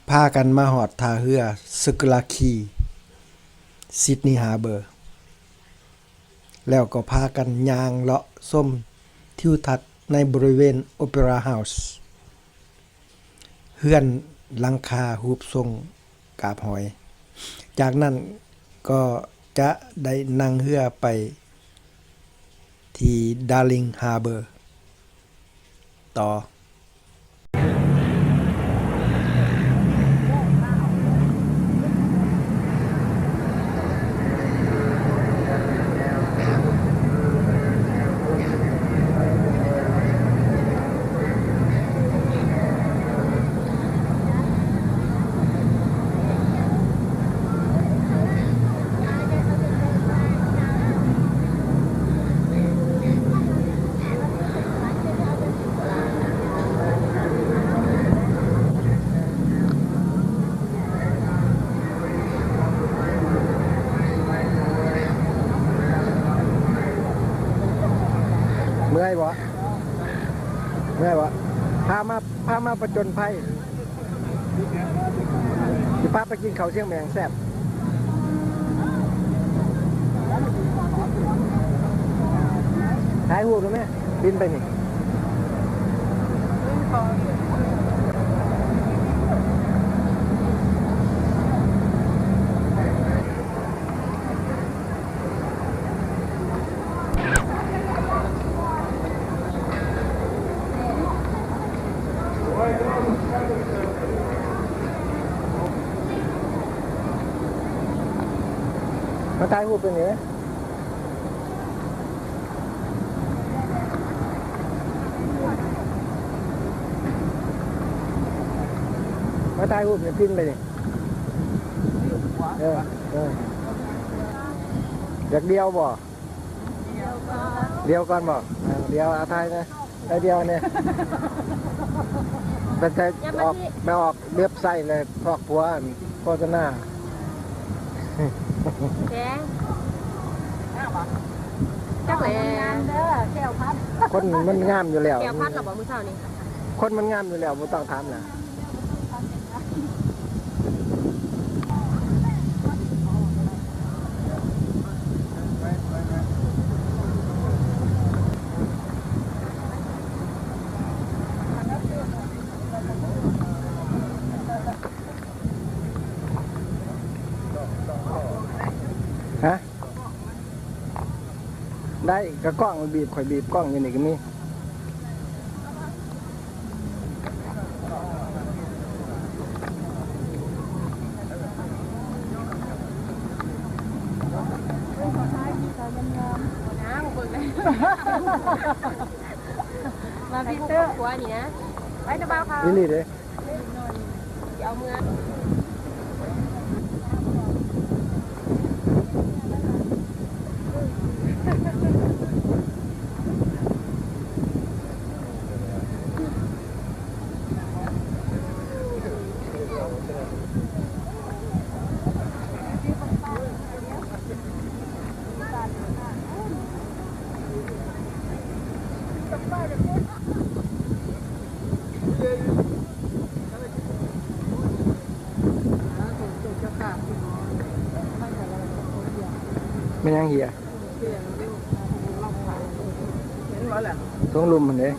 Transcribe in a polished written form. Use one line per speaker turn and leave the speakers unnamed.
พากันมาหอดท่าเรือสึกลาคีซิดนีย์ฮาร์เบอร์แล้วก็พากันย่างเลาะส้มทิวทัศน์ในบริเวณโอเปราเฮาส์เฮือนหลังคารูปทรงกาบหอยจากนั้นก็จะได้นั่งเรือไปที่ดาร์ลิงฮาร์เบอร์ต่อเมื่อยบ่พามาประจนภัยสิพาไปกินข้าวเชียงแมงแซ่บถ่ายรูปได้ไหมบินไปนี่มาถ่ายรูปเป็นไงมาถ่ายรูปเนี่ยพินไปนี่อยากเดียวบ่เดียวก่อนบ่เดียวอาไทยนะไอเดียวเนี่ยไปออกเว็บไซต์เลยพอกผัวโฆษณา
แกงจักแหล่แก้วพัด
คนมันงามอยู่แล้ว
แก้วพัดเราบอกมื้อเช้านี้
คนมันงามอยู่แล้วบ่ต้องถามนะฮะได้กระกล้องมันบีบข่อยบีบกล้องอยู่นี่ก็มี
มาพิเตอร์หัวนี่นะไปนะบ่าวค่ะ
นี่เด้
เอาเมือ
ไม่ยังเหียต้องลุมมันเลย